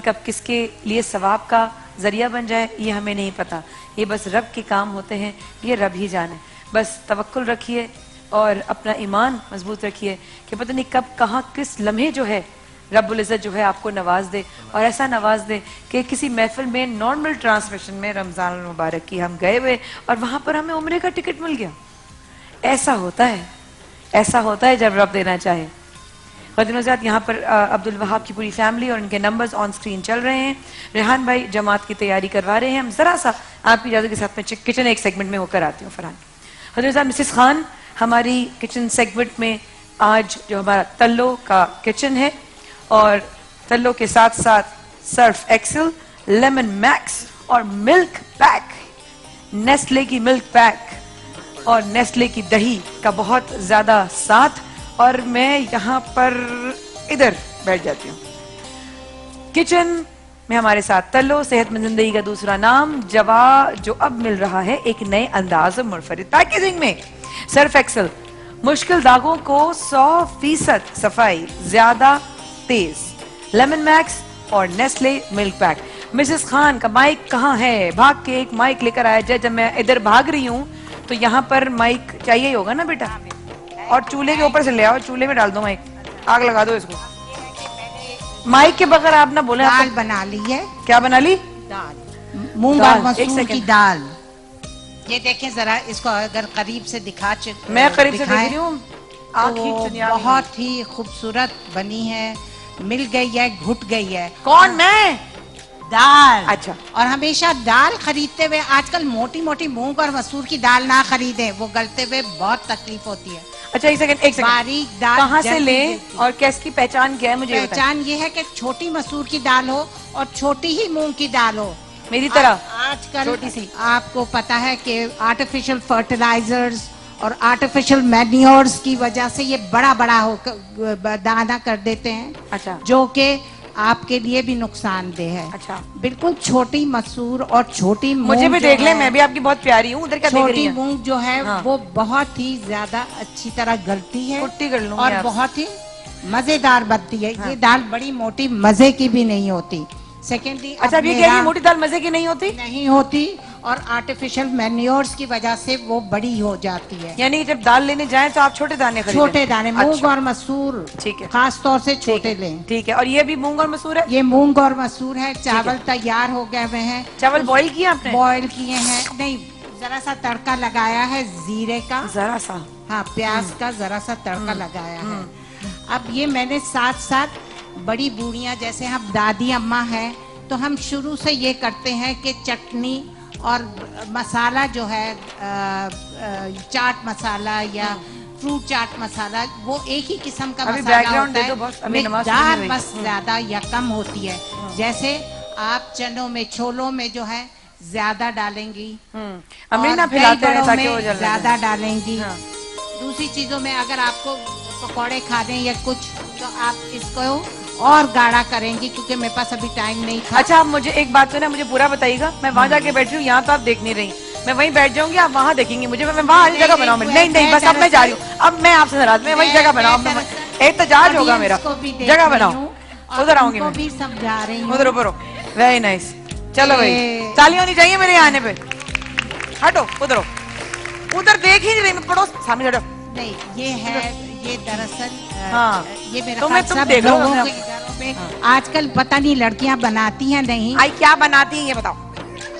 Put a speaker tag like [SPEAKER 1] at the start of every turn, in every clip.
[SPEAKER 1] कब किसके लिए सवाब का जरिया बन जाए ये हमें नहीं पता। ये बस रब के काम होते हैं, ये रब ही जाने। बस तवक्कुल रखिए और अपना ईमान मजबूत रखिए कि पता नहीं कब कहाँ किस लम्हे जो है रब्बुल इज़्ज़त जो है आपको नवाज दे, और ऐसा नवाज दे कि किसी महफिल में नॉर्मल ट्रांसमिशन में रमज़ान मुबारक की हम गए हुए और वहाँ पर हमें उम्रे का टिकट मिल गया। ऐसा होता है, ऐसा होता है जब रब देना चाहे। ख़वातीन यहाँ पर अब्दुल वहाब की पूरी फैमिली और इनके नंबर्स ऑन स्क्रीन चल रहे हैं। रेहान भाई जमात की तैयारी करवा रहे हैं। हम जरा सा आपकी इजाज़त के साथ में किचन एक सेगमेंट में होकर आती हूँ। फरहान ख़वातीन मिसेस खान हमारी किचन सेगमेंट में आज जो हमारा तल्लो का किचन है, और तल्लो के साथ साथ सर्फ एक्सेल, लेमन मैक्स और मिल्क पैक, नेस्ले की मिल्क पैक और नेस्ले की दही का बहुत ज्यादा साथ। और मैं यहाँ पर इधर बैठ जाती हूँ। किचन में हमारे साथ तल्लो, सेहतमंद जिंदगी का दूसरा नाम, जवा जो अब मिल रहा है एक नए अंदाज और मुनफरिद पैकेजिंग में। सर्फ एक्सेल मुश्किल दागों को 100% सफाई ज्यादा तेज, लेमन मैक्स और Nestle milk pack. Mrs Khan का माइक कहाँ है? भाग के एक माइक लेकर आया जाए। जब मैं इधर भाग रही हूँ तो यहाँ पर माइक चाहिए ही होगा ना बेटा, और चूल्हे के ऊपर से ले आओ, चूल्हे में डाल दो माइक, आग लगा दो इसको। माइक के बगैर आप ना बोले।
[SPEAKER 2] दाल बना ली है।
[SPEAKER 1] क्या बना ली?
[SPEAKER 2] दाल, मूंग और मसूर की दाल। ये देखें जरा इसको, अगर करीब से
[SPEAKER 1] मैं करीब से देख रही हूँ,
[SPEAKER 2] तो बहुत ही खूबसूरत बनी है, मिल गई है, घुट गई है।
[SPEAKER 1] कौन? मैं?
[SPEAKER 2] दाल।
[SPEAKER 1] अच्छा। और
[SPEAKER 2] हमेशा दाल खरीदते हुए आजकल मोटी मोटी मूंग और मसूर की दाल ना खरीदें, वो गलते हुए बहुत तकलीफ होती है।
[SPEAKER 1] अच्छा एक सेकंड,
[SPEAKER 2] बारीक दाल
[SPEAKER 1] कहाँ से लें और कैसकी पहचान क्या है मुझे?
[SPEAKER 2] पहचान ये है कि छोटी मसूर की दाल हो और छोटी ही मूंग की दाल हो,
[SPEAKER 1] मेरी तरह।
[SPEAKER 2] आजकल
[SPEAKER 1] छोटी सी।
[SPEAKER 2] आपको पता है कि आर्टिफिशियल फर्टिलाइजर्स और आर्टिफिशियल मैन्योर्स की वजह से ये बड़ा बड़ा हो दाना कर देते हैं।
[SPEAKER 1] अच्छा।
[SPEAKER 2] जो कि आपके लिए भी नुकसानदेह है।
[SPEAKER 1] अच्छा।
[SPEAKER 2] बिल्कुल छोटी मसूर और छोटी मूंग,
[SPEAKER 1] मुझे भी देख ले, मैं भी आपकी बहुत प्यारी हूँ। उधर क्या देख रही
[SPEAKER 2] छोटी
[SPEAKER 1] है?
[SPEAKER 2] मूंग जो है
[SPEAKER 1] हाँ।
[SPEAKER 2] वो बहुत ही ज्यादा अच्छी तरह गलती है,
[SPEAKER 1] कुट्टी कर लूंगी
[SPEAKER 2] और बहुत ही मजेदार बनती है।
[SPEAKER 1] हाँ।
[SPEAKER 2] ये दाल बड़ी मोटी मजे की भी नहीं होती। सेकेंडली,
[SPEAKER 1] अच्छा ये कह रही है मोटी दाल मजे की नहीं होती?
[SPEAKER 2] नहीं होती, और आर्टिफिशियल मैन्योर्स की वजह से वो बड़ी हो जाती है।
[SPEAKER 1] यानी जब दाल लेने जाएं तो आप छोटे दाने खरीदें।
[SPEAKER 2] छोटे दाने, मूंग
[SPEAKER 1] अच्छा।
[SPEAKER 2] और मसूर,
[SPEAKER 1] ठीक है,
[SPEAKER 2] खास तौर से छोटे लें।
[SPEAKER 1] ठीक है। और ये भी मूंग और मसूर है?
[SPEAKER 2] ये मूंग और मसूर है। चावल तैयार हो गए हुए हैं।
[SPEAKER 1] चावल बॉईल किए आपने?
[SPEAKER 2] बॉईल किए हैं नहीं, जरा सा तड़का लगाया है जीरे का,
[SPEAKER 1] जरा सा,
[SPEAKER 2] हाँ प्याज का जरा सा तड़का लगाया है। अब ये मैंने साथ साथ बड़ी बूढ़ियां जैसे हम दादी अम्मा है, तो हम शुरू से ये करते हैं कि चटनी और मसाला जो है चाट मसाला या फ्रूट चाट मसाला, वो एक ही किस्म का मसाला होता है, मिकदार बस ज्यादा या कम होती है। जैसे आप चनों में, छोलों में जो है ज्यादा डालेंगी,
[SPEAKER 1] अमीना फैलाते हैं ताकि वो जले।
[SPEAKER 2] ज्यादा डालेंगी। दूसरी चीजों में अगर आपको पकौड़े खाने या कुछ, तो आप इसको और गाढ़ा करेंगी, क्योंकि मेरे पास अभी टाइम नहीं था।
[SPEAKER 1] अच्छा आप मुझे एक बात तो ना मुझे पूरा बताइएगा, मैं वहाँ जाके बैठ रही हूँ, यहाँ तो आप देख नहीं रही, मैं वहीं बैठ जाऊंगी, आप वहाँ देखेंगी मुझे, मैं वहाँ जगह बनाऊँ। नहीं नहीं बस अब मैं जा रही हूँ, अब मैं आपसे नाराज, मैं वहीं जगह बनाऊँ, एहतजाज होगा मेरा, जगह बनाओ, उधर आऊंगी मैं,
[SPEAKER 2] भी समझा रही हूँ।
[SPEAKER 1] उधर ऊपर हो। वेरी नाइस, चलो भाई ताली होनी चाहिए मेरे आने पे। हटो उधर, उधर देख ही नहीं रही मैं, पड़ोस सामने हटो।
[SPEAKER 2] नहीं ये है, ये दरअसल
[SPEAKER 1] हाँ,
[SPEAKER 2] ये मेरा
[SPEAKER 1] तो
[SPEAKER 2] सब
[SPEAKER 1] देख
[SPEAKER 2] लोगों के घरों में आजकल पता नहीं लड़कियां बनाती हैं नहीं।
[SPEAKER 1] आई क्या बनाती हैं ये बताओ?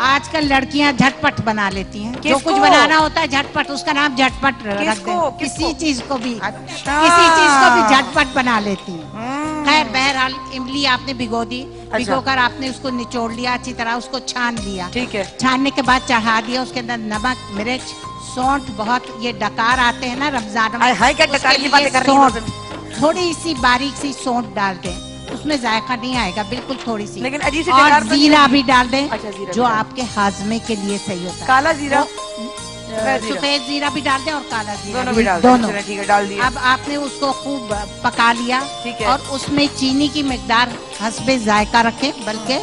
[SPEAKER 2] आजकल लड़कियां झटपट बना लेती हैं, जो कुछ बनाना होता है झटपट, उसका नाम झटपट रख दो। किसी चीज को भी, किसी चीज को भी झटपट बना लेती हैं। खैर बहरहाल इमली आपने भिगो दी, भिगोकर आपने उसको निचोड़ लिया अच्छी तरह, उसको छान लिया।
[SPEAKER 1] ठीक है।
[SPEAKER 2] छानने के बाद चढ़ा दिया, उसके अंदर नमक, मिर्च, सौंठ, बहुत ये डकार आते हैं ना रमजान में,
[SPEAKER 1] क्या डकार की बातें कर रही हैं?
[SPEAKER 2] थोड़ी सी बारीक सी सौंठ डाल दें, उसमें जायका नहीं आएगा, बिल्कुल थोड़ी सी।
[SPEAKER 1] लेकिन अजीब सी
[SPEAKER 2] और जीरा भी डाल दें।
[SPEAKER 1] अच्छा, जीरा
[SPEAKER 2] जो आपके हाजमे के लिए सही होता है।
[SPEAKER 1] काला जीरा,
[SPEAKER 2] सफेद जीरा भी डाल दें और काला जीरा
[SPEAKER 1] दोनों भी डाल
[SPEAKER 2] दोनों।
[SPEAKER 1] ठीक है, डाल दिया।
[SPEAKER 2] अब आपने उसको खूब पका लिया,
[SPEAKER 1] ठीक है।
[SPEAKER 2] और उसमें चीनी की मिकदार हस्बे जायका रखें, बल्कि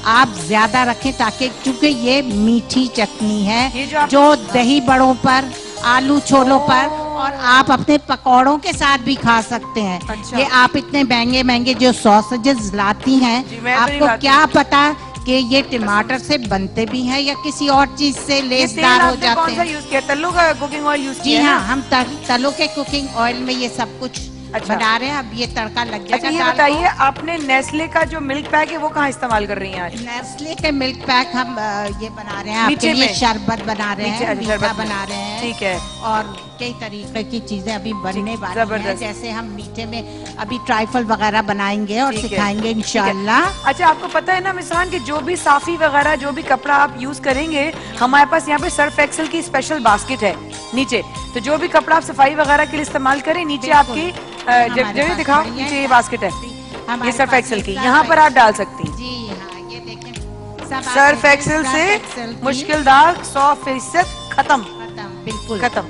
[SPEAKER 2] आप ज्यादा रखें, ताकि क्योंकि ये मीठी चटनी है, जो दही बड़ों पर, आलू छोलों पर और आप अपने पकौड़ों के साथ भी खा सकते हैं।
[SPEAKER 1] अच्छा।
[SPEAKER 2] ये आप इतने महंगे महंगे जो सॉसेजेस लाती हैं,
[SPEAKER 1] जी, मैं तो नहीं
[SPEAKER 2] आपको
[SPEAKER 1] लाती।
[SPEAKER 2] क्या पता कि ये टमाटर से बनते भी हैं या किसी और चीज से
[SPEAKER 1] ये तेल
[SPEAKER 2] लेसदार हो
[SPEAKER 1] आपने
[SPEAKER 2] जाते
[SPEAKER 1] कौन सा
[SPEAKER 2] हैं।
[SPEAKER 1] यूज किया? तल्लू का कुकिंग ऑयल यूज
[SPEAKER 2] जी
[SPEAKER 1] किया है
[SPEAKER 2] हाँ,
[SPEAKER 1] ना?
[SPEAKER 2] हम तलों के कुकिंग ऑयल में ये सब कुछ
[SPEAKER 1] अच्छा।
[SPEAKER 2] बना रहे हैं। अब ये तड़का लग
[SPEAKER 1] अच्छा,
[SPEAKER 2] जाएगा
[SPEAKER 1] ये
[SPEAKER 2] दाल को।
[SPEAKER 1] बताइए, आपने नेस्ले का जो मिल्क पैक है वो कहाँ इस्तेमाल कर रही हैं आज?
[SPEAKER 2] नेस्ले के मिल्क पैक हम ये बना रहे हैं
[SPEAKER 1] नीचे
[SPEAKER 2] आपके लिए,
[SPEAKER 1] में?
[SPEAKER 2] शरबत बना रहे
[SPEAKER 1] नीचे,
[SPEAKER 2] हैं,
[SPEAKER 1] अच्छा,
[SPEAKER 2] मीठा
[SPEAKER 1] शरबत में।
[SPEAKER 2] बना रहे हैं।
[SPEAKER 1] ठीक है।
[SPEAKER 2] और कई तरीके की चीजें अभी बनने वाली हैं।
[SPEAKER 1] जबरदस्त।
[SPEAKER 2] जैसे हम मीठे में अभी ट्राइफल वगैरह बनाएंगे और
[SPEAKER 1] ठीक है,
[SPEAKER 2] सिखाएंगे
[SPEAKER 1] ठीक है।
[SPEAKER 2] इंशाल्लाह।
[SPEAKER 1] अच्छा, आपको पता है ना मिसान कि जो भी साफी वगैरह जो भी कपड़ा आप यूज करेंगे, हमारे पास यहाँ पे सर्फ एक्सेल की स्पेशल बास्केट है नीचे। तो जो भी कपड़ा आप सफाई वगैरह के लिए इस्तेमाल करें, नीचे आपकी जगह दिखाओ, नीचे ये बास्केट है, ये सर्फ एक्सेल की, यहाँ पर आप डाल सकती हैं।
[SPEAKER 2] जी हाँ, ये देखें सब
[SPEAKER 1] सर्फ एक्सेल से मुश्किल दाग 100% खत्म।
[SPEAKER 2] बिल्कुल
[SPEAKER 1] खत्म।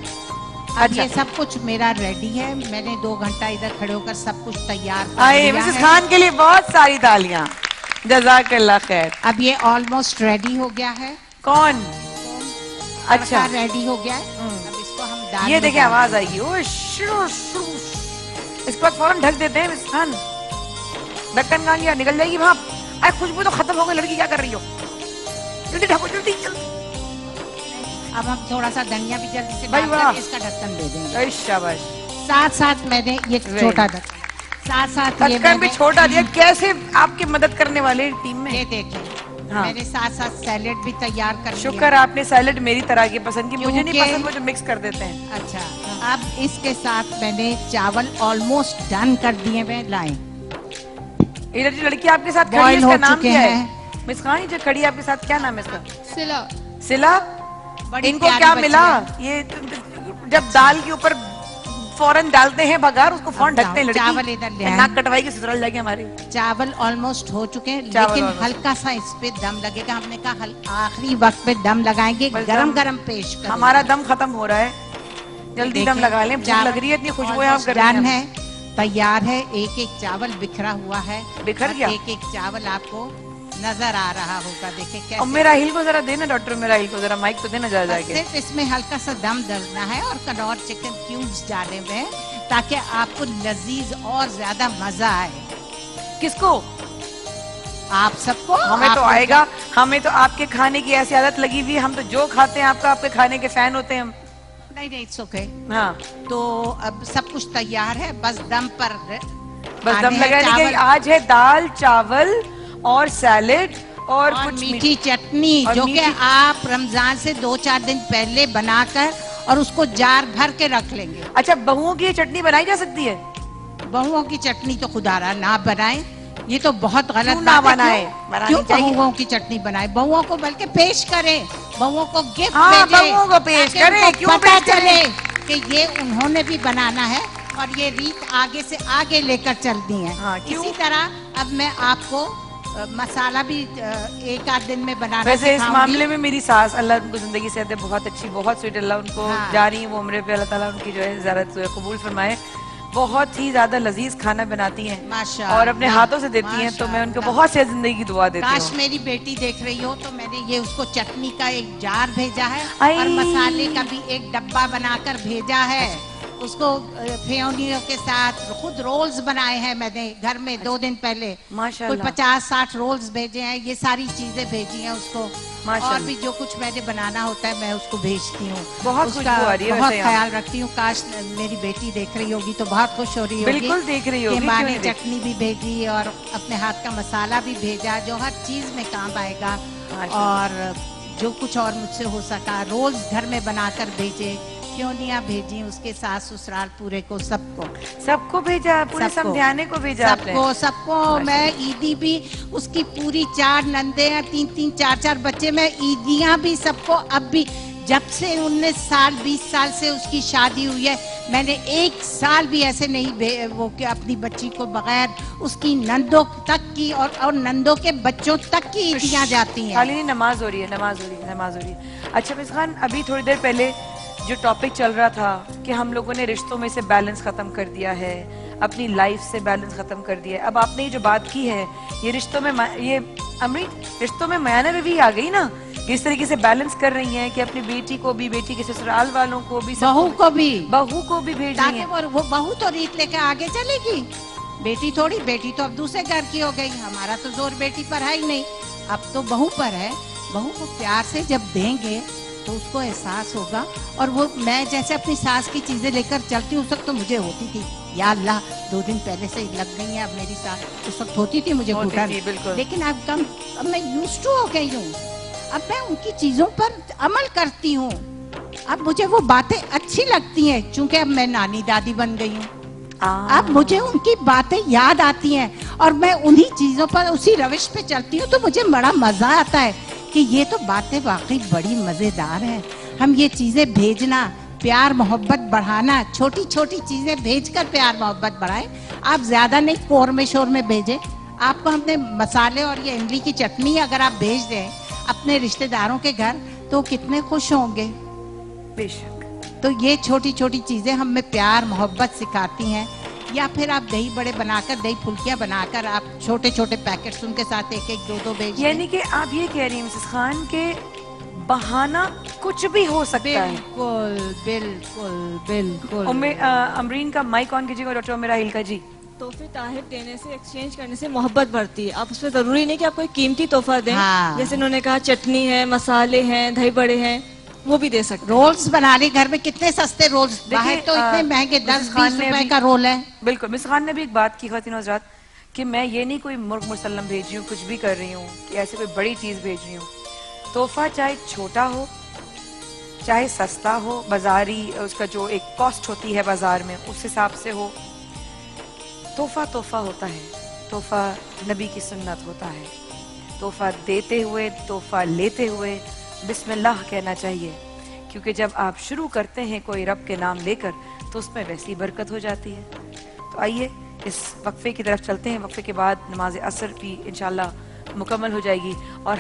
[SPEAKER 2] अब ये सब कुछ मेरा रेडी है। मैंने 2 घंटा इधर खड़े होकर सब कुछ तैयार कर
[SPEAKER 1] आए
[SPEAKER 2] लिया
[SPEAKER 1] मिसेस
[SPEAKER 2] है।
[SPEAKER 1] खान के लिए बहुत सारी तालियां। जज़ाकल्लाह खैर।
[SPEAKER 2] अब ये ऑलमोस्ट रेडी हो गया है।
[SPEAKER 1] कौन? अच्छा,
[SPEAKER 2] रेडी हो गया है। अब इसको हम दाल
[SPEAKER 1] ये
[SPEAKER 2] में
[SPEAKER 1] देखिए
[SPEAKER 2] डाल
[SPEAKER 1] आवाज
[SPEAKER 2] देंगे।
[SPEAKER 1] आएगी। ओ शुरू शुरू। इसके बाद फौरन ढक देते हैं मिसेस खान। ढक्कन कहाँ गया? निकल जाएगी भाप। अरे खुशबू तो खत्म हो गई, लड़की क्या कर रही हो? जल्दी ढको, जल्दी जल्दी।
[SPEAKER 2] अब हम थोड़ा सा धनिया भी जल्दी से
[SPEAKER 1] भाई
[SPEAKER 2] डालकर
[SPEAKER 1] वाह।
[SPEAKER 2] इसका ढक्कन दे देंगे।
[SPEAKER 1] अरे शाबाश।
[SPEAKER 2] साथ साथ मैंने ये छोटा ढक्कन, साथ साथ ये
[SPEAKER 1] ढक्कन भी
[SPEAKER 2] मैंने
[SPEAKER 1] छोटा दिया। कैसे आपकी मदद करने वाले टीम में?
[SPEAKER 2] ये देखें,
[SPEAKER 1] हाँ।
[SPEAKER 2] मैंने साथ साथ सैलेड भी तैयार कर लिया।
[SPEAKER 1] शुक्र आपने सैलेड मेरी तरह की पसंद की, मुझे नहीं
[SPEAKER 2] क्योंकि-
[SPEAKER 1] पसंद वो जो मिक्स कर देते हैं।
[SPEAKER 2] अच्छा, अब इसके साथ मैंने चावल ऑलमोस्ट डन कर दिए हुए लाए।
[SPEAKER 1] इधर जो लड़की आपके साथ खड़ी है,
[SPEAKER 2] Boil
[SPEAKER 1] इसका
[SPEAKER 2] हो
[SPEAKER 1] नाम
[SPEAKER 2] चुके
[SPEAKER 1] क्या है?
[SPEAKER 2] हैं।
[SPEAKER 1] मिस खान, जो खड़ी है आपके साथ, क्या नाम है इसका?
[SPEAKER 3] सिला।
[SPEAKER 1] सिला।
[SPEAKER 2] बड़ी
[SPEAKER 1] इनको
[SPEAKER 2] प्यारी
[SPEAKER 1] क्या
[SPEAKER 2] बच्ची
[SPEAKER 1] मिला?
[SPEAKER 2] है।
[SPEAKER 1] ये जब दाल के ऊपर फौरन डालते हैं बघार, उसको फौरन ढकते हैं लड़की।
[SPEAKER 2] चावल इधर ले आए।
[SPEAKER 1] नाक कटवाई के ससुराल जाएंगे हमारे।
[SPEAKER 2] चावल ऑलमोस्ट हो चुके हैं,
[SPEAKER 1] चावल
[SPEAKER 2] लेकिन
[SPEAKER 1] almost।
[SPEAKER 2] हल्का सा इस पे दम लगेगा। हमने कहा आखिरी वक्त पे दम लगाएंगे,
[SPEAKER 1] बस
[SPEAKER 2] गरम
[SPEAKER 1] दम-
[SPEAKER 2] गरम पेश करेंगे।
[SPEAKER 1] हमारा दम खत्म हो रहा है, जल्दी दम
[SPEAKER 2] देखें,
[SPEAKER 1] लगा लें। भूख
[SPEAKER 2] चावल
[SPEAKER 1] लग रही है, इतनी खुशबू है आप
[SPEAKER 2] almost
[SPEAKER 1] कर रही
[SPEAKER 2] डन
[SPEAKER 1] हैं।
[SPEAKER 2] है, तैयार है। एक एक चावल बिखरा हुआ है।
[SPEAKER 1] बिखर
[SPEAKER 2] और
[SPEAKER 1] गया?
[SPEAKER 2] एक एक चावल आपको नजर आ रहा होगा। देखिए
[SPEAKER 1] और
[SPEAKER 2] कैसे।
[SPEAKER 1] मेरा हिल को जरा देना डॉक्टर, मेरा हिल को जरा माइक तो देना जा
[SPEAKER 2] बस
[SPEAKER 1] जाके।
[SPEAKER 2] सिर्फ इसमें हल्का सा दम डालना है और कनौर चिकन क्यूब्स डाले हुए हैं, ताकि आपको लजीज और ज्यादा मजा आए।
[SPEAKER 1] किसको?
[SPEAKER 2] आप सबको।
[SPEAKER 1] हमें
[SPEAKER 2] आप
[SPEAKER 1] तो
[SPEAKER 2] लोग-
[SPEAKER 1] आएगा। हमें तो आपके खाने की ऐसी आदत लगी हुई है, हम तो जो खाते हैं आपका, आपके खाने के फैन होते हैं हम।
[SPEAKER 2] नहीं नहीं, इट्स ओके।
[SPEAKER 1] हाँ,
[SPEAKER 2] तो अब सब कुछ तैयार है, बस दम पर
[SPEAKER 1] बस
[SPEAKER 2] आने
[SPEAKER 1] दम
[SPEAKER 2] हैं
[SPEAKER 1] लगाने के।
[SPEAKER 2] चावल
[SPEAKER 1] आज है दाल चावल और सैलेड और
[SPEAKER 2] और
[SPEAKER 1] कुछ
[SPEAKER 2] मीठी चटनी,
[SPEAKER 1] और
[SPEAKER 2] जो कि
[SPEAKER 1] मीठी-
[SPEAKER 2] आप रमजान से 2-4 दिन पहले बनाकर और उसको जार भर के रख लेंगे।
[SPEAKER 1] अच्छा, बहुओं की ये चटनी बनाई जा सकती है?
[SPEAKER 2] बहुओं की चटनी तो खुदारा ना बनाए, ये तो बहुत गलत
[SPEAKER 1] क्यों ना
[SPEAKER 2] बात है।
[SPEAKER 1] बनाए?
[SPEAKER 2] क्यों-
[SPEAKER 1] बनानी
[SPEAKER 2] क्यों
[SPEAKER 1] चाहिए।
[SPEAKER 2] बहुओं की चटनी बनाए? बहुओं को बल्कि पेश करें, बहुओं को गिफ्ट
[SPEAKER 1] हाँ,
[SPEAKER 2] भेजें,
[SPEAKER 1] बहुओं को पेश
[SPEAKER 2] ताकि
[SPEAKER 1] करें,
[SPEAKER 2] उनको
[SPEAKER 1] क्यों
[SPEAKER 2] पता
[SPEAKER 1] पेश करें?
[SPEAKER 2] चले कि ये उन्होंने भी बनाना है और ये रीत आगे से आगे लेकर चलती है।
[SPEAKER 1] हाँ, क्यों?
[SPEAKER 2] इसी तरह अब मैं आपको मसाला भी 1-8 दिन में बनाना
[SPEAKER 1] वैसे इस
[SPEAKER 2] सिखाऊंगी।
[SPEAKER 1] मामले में मेरी सास, अल्लाह उनको जिंदगी से दे, बहुत अच्छी, बहुत स्वीट, अल्लाह उनको
[SPEAKER 2] हाँ।
[SPEAKER 1] जा रही है वो उम्र पे, अल्लाह ताला उनकी जो है ज़ियारत कबूल फरमाए। बहुत ही ज्यादा लजीज खाना बनाती हैं
[SPEAKER 2] माशाअल्लाह,
[SPEAKER 1] और अपने हाथों से देती हैं, तो मैं उनको
[SPEAKER 2] माशाअल्लाह।
[SPEAKER 1] बहुत से जिंदगी की दुआ देती
[SPEAKER 2] काश
[SPEAKER 1] हूँ।
[SPEAKER 2] मेरी बेटी देख रही हो तो मैंने ये उसको चटनी का एक जार भेजा है
[SPEAKER 1] आई।
[SPEAKER 2] और मसाले का भी एक डब्बा बनाकर भेजा है उसको। फेयोनियों के साथ खुद रोल्स बनाए हैं मैंने घर में 2 दिन पहले। कोई
[SPEAKER 1] माशाअल्लाह।
[SPEAKER 2] 50-60 रोल्स भेजे हैं, ये सारी चीजें भेजी हैं उसको।
[SPEAKER 1] माशाअल्लाह।
[SPEAKER 2] और भी जो कुछ मैंने बनाना होता है मैं उसको भेजती हूँ।
[SPEAKER 1] बहुत
[SPEAKER 2] उसका
[SPEAKER 1] खुशबू आ रही है
[SPEAKER 2] बहुत
[SPEAKER 1] वैसे यहाँ।
[SPEAKER 2] ख्याल रखती हूँ। काश मेरी बेटी देख रही होगी तो बहुत खुश हो रही होगी।
[SPEAKER 1] बिल्कुल देख रही
[SPEAKER 2] कि
[SPEAKER 1] होगी,
[SPEAKER 2] माँ
[SPEAKER 1] क्यों
[SPEAKER 2] ने
[SPEAKER 1] नहीं देख-
[SPEAKER 2] चटनी भी भेजी और अपने हाथ का मसाला भी भेजा जो हर चीज में काम आएगा।
[SPEAKER 1] माशाअल्लाह।
[SPEAKER 2] और जो कुछ और मुझसे हो सका रोल्स घर में बनाकर भेजे, क्यों भेजी उसके सास ससुराल पूरे को, सबको
[SPEAKER 1] सबको भेजा, पूरे
[SPEAKER 2] सबको।
[SPEAKER 1] समझाने को भेजा आपने।
[SPEAKER 2] सबको मैं ईदी भी उसकी पूरी 4 नंदे हैं, 3-3 4-4 बच्चे, मैं ईदियां भी सबको। अब भी जब से 19 साल 20 साल से उसकी शादी हुई है मैंने 1 साल भी ऐसे नहीं वो कि अपनी बच्ची को बगैर उसकी नंदों तक की और नंदों के बच्चों तक की ईदियां जाती हैं।
[SPEAKER 1] खाली नहीं, नमाज हो रही है, नमाज हो रही है, नमाज हो रही है। अच्छा मिस खान, अभी थोड़ी देर पहले जो टॉपिक चल रहा था कि हम लोगों ने रिश्तों में से बैलेंस खत्म कर दिया है, अपनी लाइफ से बैलेंस खत्म कर दिया है। अब आपने ये जो बात की है, ये रिश्तों में ये अमृत रिश्तों में मायाना रवि आ गई ना इस तरीके से बैलेंस कर रही हैं कि अपनी बेटी को भी, बेटी के ससुराल वालों को भी,
[SPEAKER 2] बहू को भी
[SPEAKER 1] भेज रही
[SPEAKER 2] ताकि
[SPEAKER 1] हैं।
[SPEAKER 2] वो बहू तो रीत लेके आगे चलेगी, बेटी थोड़ी, बेटी तो अब दूसरे घर की हो गई। हमारा तो जोर बेटी पर है ही नहीं, अब तो बहू पर है। बहू को प्यार से जब देंगे तो उसको एहसास होगा। और वो मैं जैसे अपनी सास की चीजें लेकर चलती हूँ, उस वक्त तो मुझे होती थी, या अल्लाह 2 दिन पहले से लग गई है अब मेरी सास, उस वक्त होती थी मुझे घुटन, लेकिन अब मैं यूज्ड टू हो गई हूँ। अब मैं उनकी चीजों पर अमल करती हूँ, अब मुझे वो बातें अच्छी लगती हैं, चूंकि अब मैं नानी दादी बन गई हूँ। अब मुझे उनकी बातें याद आती हैं और मैं उन्हीं चीजों पर, उसी रविश पे चलती हूँ, तो मुझे बड़ा मजा आता है कि ये तो बातें वाकई बड़ी मजेदार हैं। हम ये चीजें भेजना, प्यार मोहब्बत बढ़ाना, छोटी छोटी चीजें भेजकर प्यार मोहब्बत बढ़ाए। आप ज्यादा नहीं कोर में शोर में भेजें। आपको हमने मसाले और ये इमली की चटनी अगर आप भेज दें अपने रिश्तेदारों के घर, तो कितने खुश होंगे।
[SPEAKER 1] बेशक।
[SPEAKER 2] तो ये छोटी छोटी चीजें हमें प्यार मोहब्बत सिखाती हैं। या फिर आप दही बड़े बनाकर, दही फुल्कियां बनाकर आप छोटे छोटे पैकेट्स उनके साथ 1-1, 2-2 भेज दें।
[SPEAKER 1] यानी कि आप ये कह रही हैं मिसेस खान के बहाना कुछ भी हो सकता है।
[SPEAKER 2] बिल्कुल बिल्कुल बिल्कुल।
[SPEAKER 1] अमरीन का माइक ऑन कीजिएगा। डॉक्टर उमेरा हिल का जी।
[SPEAKER 3] तोहफे ताहिर देने से, एक्सचेंज करने से मोहब्बत बढ़ती है। आप उसमें जरूरी नहीं कि आप कोई कीमती तोहफा दें।
[SPEAKER 2] हाँ।
[SPEAKER 3] जैसे उन्होंने कहा चटनी है, मसाले हैं, दही बड़े हैं, वो भी दे सकते हैं।
[SPEAKER 2] रोल्स बना रहे घर में, कितने सस्ते रोल्स, बाहर तो इतने महंगे 10-20 रुपए का रोल है।
[SPEAKER 1] बिल्कुल। मिस खान ने भी एक बात की, ख़वातीन हज़रात, कि मैं ये नहीं कोई मुर्ग मुसल्लम भेज रही हूँ, कुछ भी कर रही हूँ कि ऐसे कोई बड़ी चीज भेज रही हूँ। तोहफा चाहे छोटा हो चाहे सस्ता हो, बाजारी उसका जो एक कॉस्ट होती है बाजार में उस हिसाब से हो, तोहफा तोहफा होता है। तोहफा नबी की सुन्नत होता है। तोहफा देते हुए, तोहफा लेते हुए बिस्मिल्लाह कहना चाहिए, क्योंकि जब आप शुरू करते हैं कोई रब के नाम लेकर तो उसमें वैसी बरकत हो जाती है। तो आइए इस वक्फे की तरफ चलते हैं। वक्फे के बाद नमाज असर भी इंशाल्लाह मुकम्मल हो जाएगी और